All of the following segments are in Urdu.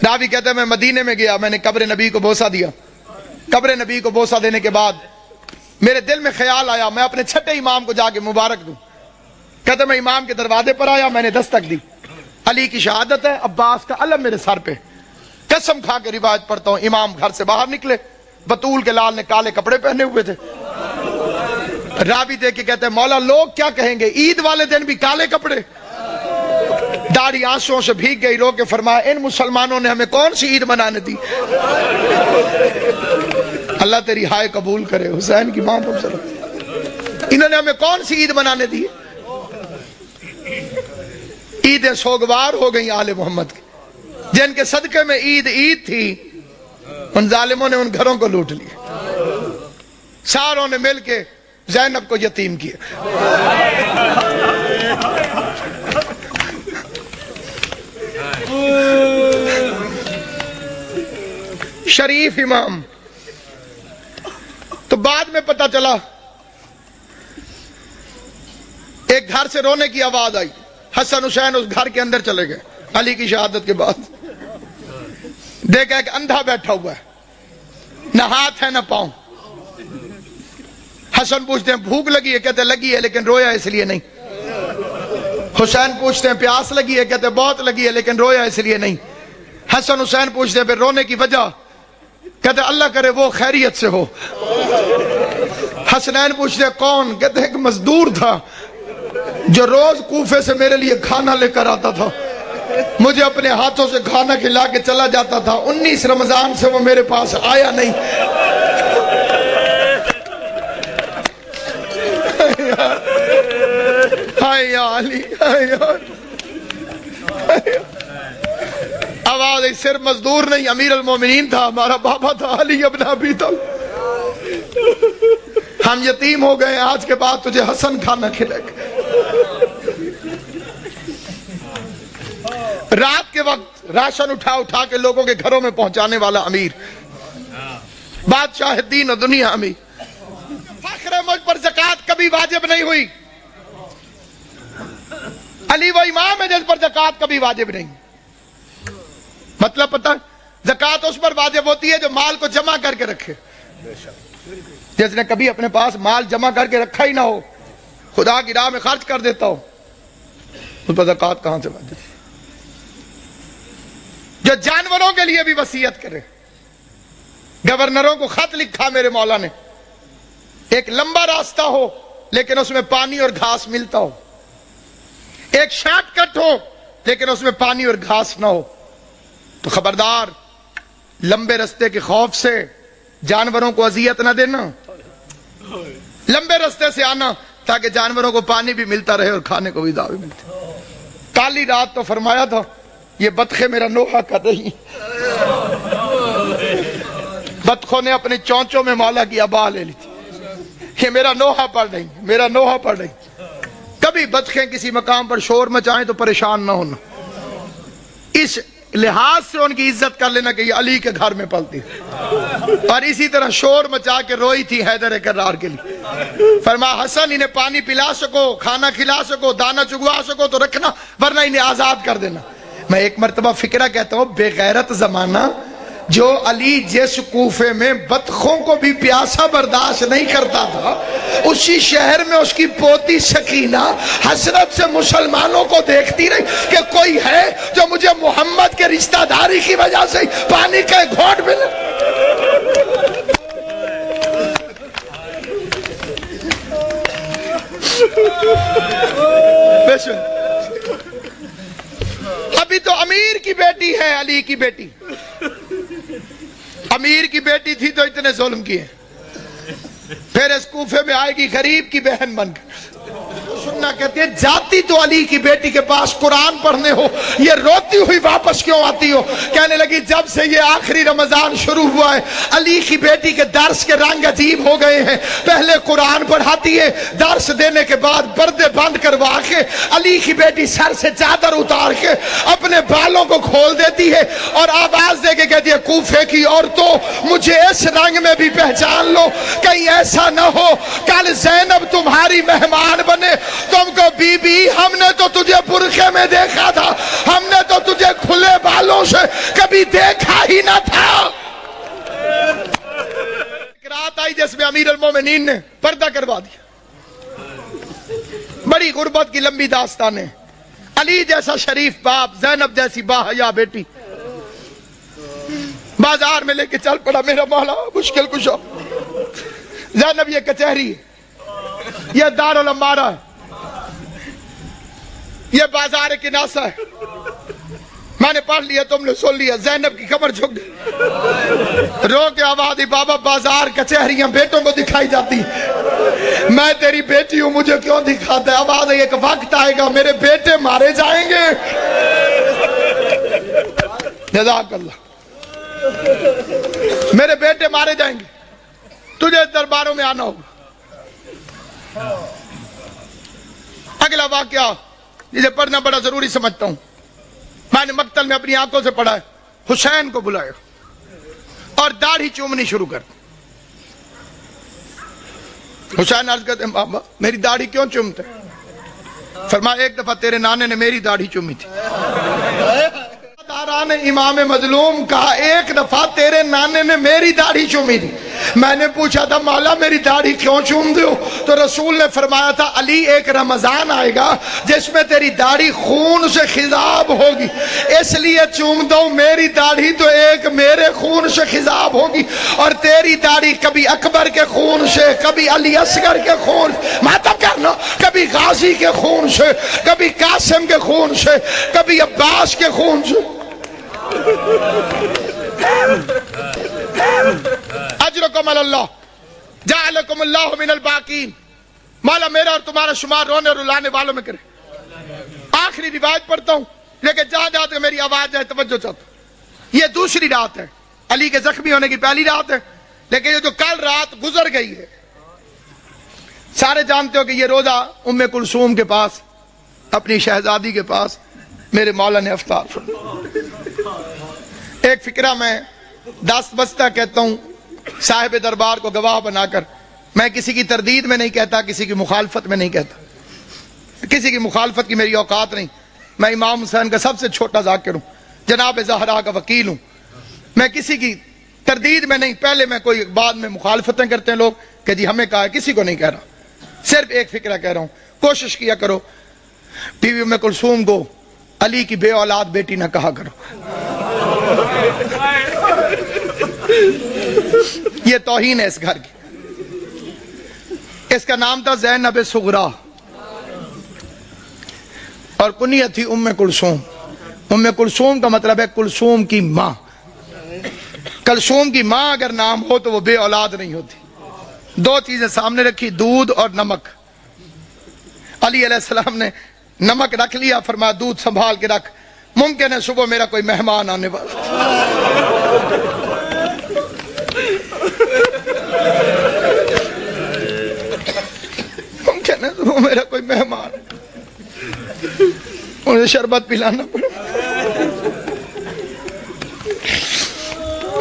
راوی کہتے ہیں میں مدینے میں گیا، میں نے قبر نبی کو بوسہ دیا۔ قبر نبی کو بوسہ دینے کے بعد میرے دل میں خیال آیا میں اپنے چھٹے امام کو جا کے مبارک دوں۔ کہتے میں امام کے دروازے پر آیا، میں نے دستک دی، علی کی شہادت ہے، عباس کا علم میرے سر پہ، قسم کھا کے روایت پڑھتا ہوں، امام گھر سے باہر نکلے، بطول کے لال نے کالے کپڑے پہنے ہوئے تھے۔ راوی دیکھ کے کہتے ہیں مولا لوگ کیا کہیں گے، عید والے دن بھی کالے کپڑے۔ داڑھی آنسوؤں سے بھیگ گئی، رو کے فرمایا ان مسلمانوں نے ہمیں کون سی عید منانے دی؟ اللہ تیری ہائے قبول کرے، حسین کی ماں پر انہوں نے ہمیں کون سی عید منانے دی؟ عیدیں سوگوار ہو گئی آل محمد کی، جن کے صدقے میں عید تھی، ان ظالموں نے ان گھروں کو لوٹ لیا، ساروں نے مل کے زینب کو یتیم کیا۔ شریف امام۔ تو بعد میں پتہ چلا ایک گھر سے رونے کی آواز آئی، حسن حسین اس گھر کے اندر چلے گئے علی کی شہادت کے بعد۔ دیکھا ایک اندھا بیٹھا ہوا ہے، نہ ہاتھ ہے نہ پاؤں۔ حسن پوچھتے ہیں بھوک لگی ہے؟ کہتے لگی ہے لیکن رویا اس لیے نہیں۔ حسین پوچھتے ہیں پیاس لگی ہے؟ کہتے بہت لگی ہے لیکن رویا اس لیے نہیں۔ حسن حسین پوچھتے ہیں پھر رونے کی وجہ؟ کہتے اللہ کرے وہ خیریت سے ہو۔ حسنین پوچھتے ہیں کون؟ کہتے ایک مزدور تھا جو روز کوفے سے میرے لیے کھانا لے کر آتا تھا، مجھے اپنے ہاتھوں سے کھانا کھلا کے چلا جاتا تھا، 19 رمضان سے وہ میرے پاس آیا نہیں۔ ہائے یا علی، ہائے یا آواز صرف مزدور نہیں، امیر المومنین تھا، ہمارا بابا تھا علی ابن ابی طالب۔ ہم یتیم ہو گئے، آج کے بعد تجھے حسن کھانا کھلائے گا۔ رات کے وقت راشن اٹھا کے لوگوں کے گھروں میں پہنچانے والا امیر، بادشاہ دین و دنیا امیر۔ فخر مجھ پر زکوٰۃ کبھی واجب نہیں ہوئی، علی وہ امام ہے جس پر زکوٰۃ کبھی واجب نہیں۔ مطلب پتہ، زکوٰۃ اس پر واجب ہوتی ہے جو مال کو جمع کر کے رکھے۔ جس نے کبھی اپنے پاس مال جمع کر کے رکھا ہی نہ ہو، خدا کی راہ میں خرچ کر دیتا ہو، اس پر زکوٰۃ کہاں سے واجب؟ جو جانوروں کے لیے بھی وصیت کرے، گورنروں کو خط لکھا میرے مولا نے، ایک لمبا راستہ ہو لیکن اس میں پانی اور گھاس ملتا ہو، ایک شارٹ کٹ ہو لیکن اس میں پانی اور گھاس نہ ہو، تو خبردار لمبے راستے کے خوف سے جانوروں کو اذیت نہ دینا، لمبے راستے سے آنا تاکہ جانوروں کو پانی بھی ملتا رہے اور کھانے کو بھی دعوی ملتی۔ کالی رات تو فرمایا تھا یہ بطخیں میرا نوحہ کر رہی، بطخوں نے اپنی چونچوں میں مولا کی ابا لے لی تھی، یہ میرا نوحہ پڑھ رہی، میرا نوحہ پڑھ رہی۔ کبھی بطخیں کسی مقام پر شور مچائیں تو پریشان نہ ہونا، اس لحاظ سے ان کی عزت کر لینا کہ یہ علی کے گھر میں پلتی، اور اسی طرح شور مچا کے روئی تھی حیدر کرار کے لیے۔ فرمایا حسن انہیں پانی پلا سکو، کھانا کھلا سکو، دانا چگوا سکو تو رکھنا، ورنہ انہیں آزاد کر دینا۔ میں ایک مرتبہ فکرہ کہتا ہوں، بے غیرت زمانہ جو علی جس کوفے میں بطخوں کو بھی پیاسا برداشت نہیں کرتا تھا، اسی شہر میں اس کی پوتی سکینہ حسرت سے مسلمانوں کو دیکھتی رہی کہ کوئی ہے جو مجھے محمد کے رشتہ داری کی وجہ سے پانی کا گھونٹ ملے۔ ابھی تو امیر کی بیٹی ہے علی کی بیٹی، امیر کی بیٹی تھی تو اتنے ظلم کیے، پھر اس کوفے میں آئے گی غریب کی بہن بن کر۔ سننا کہتے ہیں جاتی تو علی کی بیٹی کے پاس قرآن پڑھنے ہو، یہ روتی ہوئی واپس کیوں آتی ہو؟ کہنے لگی جب سے یہ آخری رمضان شروع ہوا ہے علی کی بیٹی کے درس کے رنگ عجیب ہو گئے ہیں، پہلے قرآن پڑھاتی ہے، درس دینے کے بعد پردے بند کروا کے علی کی بیٹی سر سے چادر اتار کے اپنے بالوں کو کھول دیتی ہے اور آواز دے کے کہتی ہے کوفے کی عورتوں مجھے اس رنگ میں بھی پہچان لو، کہیں ایسا نہ ہو کل زینب تمہاری مہمان بنے تم کو بی بی ہم نے تو تجھے برقعے میں دیکھا تھا, ہم نے تو تجھے کھلے بالوں سے کبھی دیکھا ہی نہ تھا. ایک رات آئی جس میں امیر المومنین نے پردہ کروا دیا. بڑی غربت کی لمبی داستان ہے. علی جیسا شریف باپ, زینب جیسی باحیا بیٹی بازار میں لے کے چل پڑا, میرا مولا مشکل کشا. زینب یہ کچہری ہے, یہ دارالعمارہ ہے, یہ بازار کناسہ ہے. میں نے پڑھ لیا, تم نے سن لیا. زینب کی کمر جھک گئی, رو کے آواز دی, بابا بازار کچہریاں بیٹوں کو دکھائی جاتی, میں تیری بیٹی ہوں, مجھے کیوں دکھاتا ہے؟ آواز ہے, ایک وقت آئے گا میرے بیٹے مارے جائیں گے. جزاک اللہ. میرے بیٹے مارے جائیں گے, تجھے درباروں میں آنا ہوگا. اگلا واقعہ جسے پڑھنا بڑا ضروری سمجھتا ہوں. میں نے مقتل میں اپنی آنکھوں سے پڑھا ہے. حسین کو بلایا اور داڑھی چومنی شروع کر دی. حسین عرض کرتے ہیں, بابا میری داڑھی کیوں چومتے؟ فرمایا, ایک دفعہ تیرے نانے نے میری داڑھی چومی تھی. داران امام مظلوم کہا, ایک دفعہ تیرے نانے نے میری داڑھی چومی تھی. میں نے پوچھا تھا, مولا میری داڑھی کیوں چوم دو؟ تو رسول نے فرمایا تھا, علی ایک رمضان آئے گا جس میں تیری داڑھی خون سے خضاب ہوگی, اس لیے چوم دو. میری داڑھی تو ایک میرے خون سے خضاب ہوگی, اور تیری داڑھی کبھی اکبر کے خون سے, کبھی علی اصغر کے خون, ماتم کرنا, کبھی غازی کے خون سے, کبھی قاسم کے خون سے, کبھی عباس کے خون سے. اجرکم اللہ جعلکم اللہ من الباقین. مولا میرا اور تمہارا شمار رونے اور رلانے والوں میں کرے. آخری روایت پڑھتا ہوں, لیکن جہاں جہاں تک میری آواز جائے توجہ چاہتا ہوں. یہ دوسری رات ہے, علی کے زخمی ہونے کی پہلی رات ہے, لیکن یہ جو کل رات گزر گئی ہے, سارے جانتے ہو کہ یہ روزہ ام کلثوم کے پاس, اپنی شہزادی کے پاس میرے مولا نے افطار فرمایا. ایک فکرہ میں دست بستہ کہتا ہوں صاحب دربار کو گواہ بنا کر. میں کسی کی تردید میں نہیں کہتا, کسی کی مخالفت میں نہیں کہتا, کسی کی مخالفت کی میری اوقات نہیں. میں امام حسین کا سب سے چھوٹا ذاکر ہوں, جناب زہرا کا وکیل ہوں. میں کسی کی تردید میں نہیں, پہلے میں کوئی بعد میں مخالفتیں کرتے ہیں لوگ کہ جی ہمیں کہا ہے, کسی کو نہیں کہہ رہا. صرف ایک فکرہ کہہ رہا ہوں, کوشش کیا کرو بیوی ام کلثوم کو علی کی بے اولاد بیٹی نہ کہا کرو. یہ توہین ہے اس گھر کی. اس کا نام تھا زینب صغرا اور کنیت تھی ام کلثوم. ام کلثوم کا مطلب ہے کلثوم کی ماں. کلثوم کی ماں اگر نام ہو تو وہ بے اولاد نہیں ہوتی. دو چیزیں سامنے رکھی, دودھ اور نمک. علی علیہ السلام نے نمک رکھ لیا, فرمایا دودھ سنبھال کے رکھ, ممکن ہے صبح میرا کوئی مہمان آنے والا. ممکن ہے صبح میرا کوئی مہمان, انہیں شربت پلانا پڑے.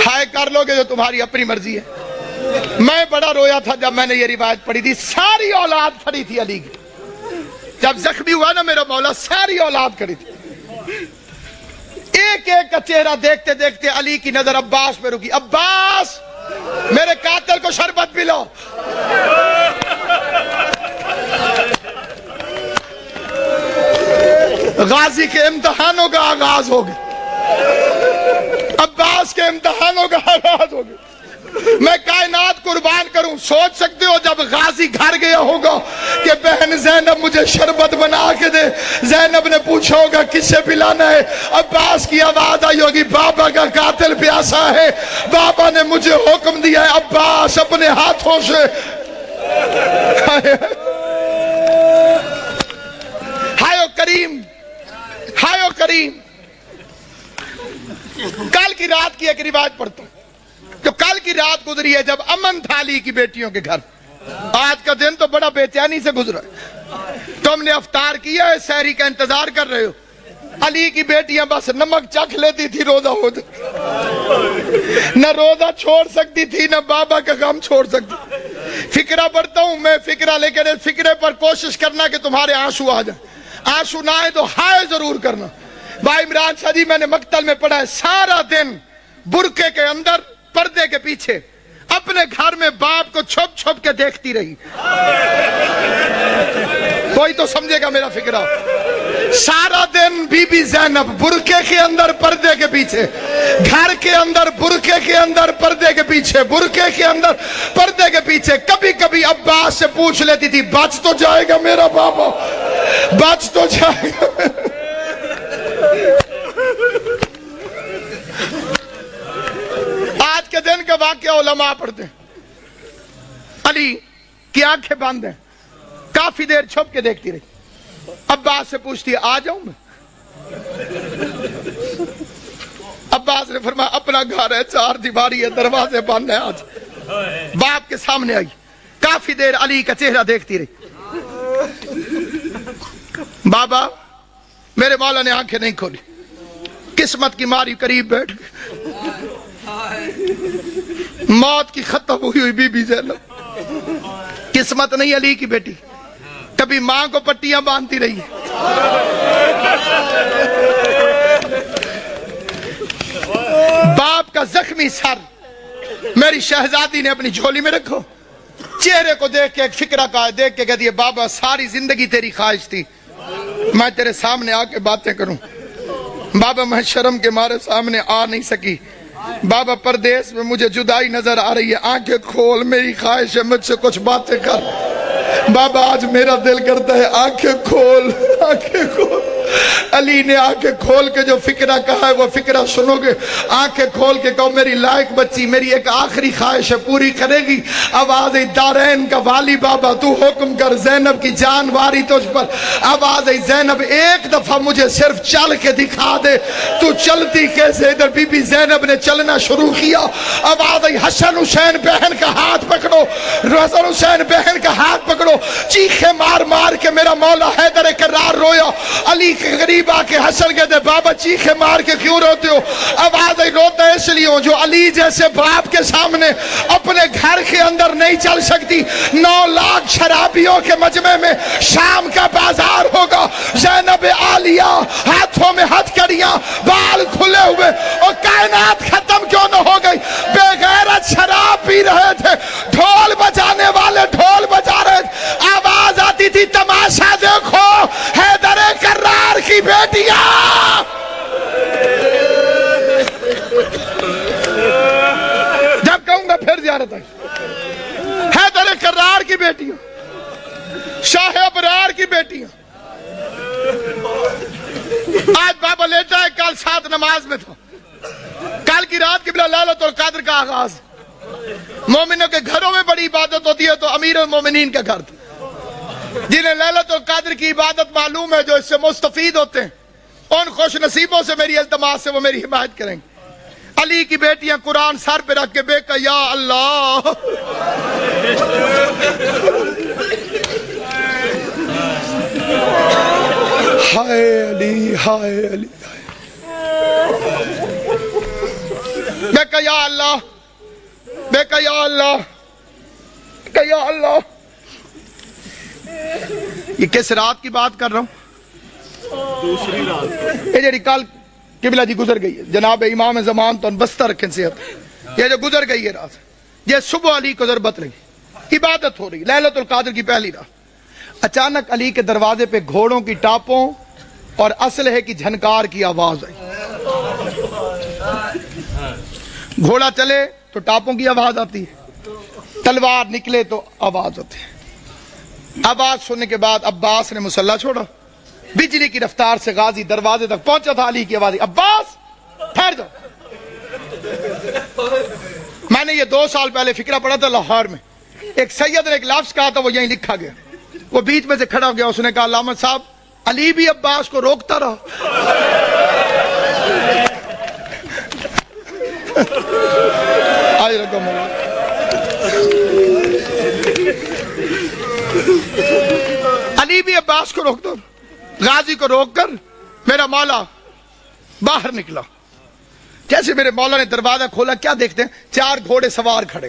ہائے کر لو گے جو تمہاری اپنی مرضی ہے. میں بڑا رویا تھا جب میں نے یہ روایت پڑھی تھی. ساری اولاد کھڑی تھی علی کی. جب زخمی ہوا نا میرا مولا, ساری اولاد کھڑی تھی. ایک ایک کا چہرہ دیکھتے دیکھتے علی کی نظر عباس پہ رکی. عباس میرے قاتل کو شربت پلاؤ. غازی کے امتحانوں کا آغاز ہو گیا, عباس کے امتحانوں کا آغاز ہو گیا. میں کائنات قربان کروں. سوچ سکتے ہو جب غازی گھر گیا ہوگا کہ بہن زینب مجھے شربت بنا کے دے, زینب نے پوچھا ہوگا کس سے پلانا ہے, عباس کی آواز آئی ہوگی بابا کا قاتل پیاسا ہے, بابا نے مجھے حکم دیا ہے. عباس اپنے ہاتھوں سے ہائے کریم, ہائے کریم. کل کی رات کی ایک روایت پڑھتا ہوں جو کل کی رات گزری ہے جب امن تھا علی کی بیٹیوں کے گھر. آج کا دن تو بڑا بے چینی سے گزرا ہے. تم نے افطار کیا ہے, سحری کا انتظار کر رہے ہو. علی کی بیٹیاں بس نمک چکھ لیتی تھی, روزہ ہو جاتا, نہ روزہ چھوڑ سکتی تھی نہ بابا کا غم چھوڑ سکتی. فکرہ پڑھتا ہوں میں فکرہ، لیکن اس فکرے پر کوشش کرنا کہ تمہارے آنسو آ جائیں، آنسو نہ آئے تو ہائے ضرور کرنا۔ بھائی عمران شاہ جی میں نے مقتل میں پڑھا ہے، سارا دن برقعے کے اندر پردے کے پیچھے اپنے گھر میں باپ کو چھپ چھپ کے دیکھتی رہی۔ کوئی تو سمجھے گا میرا فکرہ۔ سارا دن بی بی زینب برقعے کے اندر پردے کے پیچھے، گھر کے اندر برقعے کے اندر پردے کے پیچھے، برقعے کے اندر پردے کے پیچھے۔ کبھی کبھی عباس سے پوچھ لیتی تھی بچ تو جائے گا میرا بابا، بچ تو جائے گا۔ آج کے دن کا واقعہ علماء پڑھتے ہیں، علی کی آنکھیں بند ہیں، کافی دیر چھپ کے دیکھتی رہی۔ عباس سے پوچھتی ہے آ جاؤں میں؟ عباس نے فرمایا اپنا گھر ہے، چار دیواری ہے، دروازے بند ہیں، آج۔ باپ کے سامنے آئی، کافی دیر علی کا چہرہ دیکھتی رہی۔ بابا میرے مولا نے آنکھیں نہیں کھولی، قسمت کی ماری قریب بیٹھ گئی، موت کی ختم ہوئی بی بی زینب۔ قسمت نہیں علی کی بیٹی، کبھی ماں کو پٹیاں باندھتی رہی ہے، باپ کا زخمی سر میری شہزادی نے اپنی جھولی میں رکھو۔ چہرے کو دیکھ کے ایک فکرہ کا دیکھ کے کہتی ہے بابا ساری زندگی تیری خواہش تھی میں تیرے سامنے آ کے باتیں کروں، بابا میں شرم کے مارے سامنے آ نہیں سکی، بابا پردیس میں مجھے جدائی نظر آ رہی ہے، آنکھیں کھول، میری خواہش ہے مجھ سے کچھ باتیں کر۔ بابا آج میرا دل کرتا ہے آنکھیں کھول، آنکھیں کھول۔ علی نے آنکھیں کھول کے جو فکرہ کہا ہے وہ فکرہ سنو گے، آنکھیں کھول کے کہو میری لائق بچی میری ایک آخری خواہش ہے پوری کرے گی۔ آواز دارین کا والی بابا تو حکم کر، زینب کی جان واری تجھ پر۔ آواز زینب ایک دفعہ مجھے صرف چل کے دکھا دے، تو چلتی کیسے؟ ادھر بی بی زینب نے چلنا شروع کیا۔ آواز حسن حسین بہن کا ہاتھ پکڑو، حسن حسین بہن کا ہاتھ پکڑو، چیخے مار مار کے میرا مولا حیدر کرار رویا۔ علی کے قریب آ کے حسن کہتے بابا چیخے مار کے کیوں روتے ہو؟ آواز روتا اس لیے ہوں جو علی جیسے باپ کے سامنے اپنے گھر کے اندر نہیں چل سکتی۔ 9 لاکھ شرابیوں کے مجمع میں شام کا بازار ہوگا، زینب عالیہ ہاتھوں میں ہتھکڑیاں، بال کھلے ہوئے، اور کائنات ختم کیوں نہ ہو گئی؟ بے غیرت شراب پی رہے تھے، ڈھول بجانے والے ڈھول بجا رہے تھے، آواز آتی تھی تماشا دیکھو حیدر کرار کی بیٹیاں۔ جب کہوں گا پھر زیارت آئی، حیدر کرار کی بیٹیاں، شاہ ابرار کی بیٹیاں۔ آج بابا لیتا ہے، کل سات نماز میں تھا، کل کی رات قبلہ لیلۃ القدر کا آغاز۔ مومنوں کے گھروں میں بڑی عبادت ہوتی ہے تو امیر المومنین کا گھر تھا، جنہیں لیلۃ القدر کی عبادت معلوم ہے، جو اس سے مستفید ہوتے ہیں، ان خوش نصیبوں سے میری التماس سے وہ میری حمایت کریں گے۔ علی کی بیٹیاں قرآن سر پہ رکھ کے بے کہ یا اللہ ہائے علی، ہائے علی، بے کہ یا اللہ، بے کہ یا اللہ، کہ یا اللہ۔ یہ کس رات کی بات کر رہا ہوں؟ دوسری رات، یہ جڑی کل قبلہ جی گزر گئی ہے، جناب امام زمان تو بستہ رکھیں صحت، یہ جو گزر گئی ہے رات، یہ صبح علی کو ضربت لگی، عبادت ہو رہی لیلۃ القدر کی پہلی رات۔ اچانک علی کے دروازے پہ گھوڑوں کی ٹاپوں اور اسلحے کی جھنکار کی آواز آئی۔ گھوڑا چلے تو ٹاپوں کی آواز آتی ہے، تلوار نکلے تو آواز ہوتی ہے۔ آواز سننے کے بعد عباس نے مسلح چھوڑا، بجلی کی رفتار سے غازی دروازے تک پہنچا تھا، علی کی آواز عباس ٹھہر جاؤ۔ میں نے یہ 2 سال پہلے فکرہ پڑھا تھا لاہور میں، ایک سید نے ایک لفظ کہا تھا، وہ یہیں لکھا گیا، وہ بیچ میں سے کھڑا ہو گیا، اس نے کہا علامہ صاحب علی بھی عباس کو روکتا رہا۔ آج رقم علی بھی عباس کو روک دو، غازی کو روک کر میرا مولا باہر نکلا۔ جیسے میرے مولا نے دروازہ کھولا، کیا دیکھتے ہیں؟ 4 گھوڑے سوار کھڑے،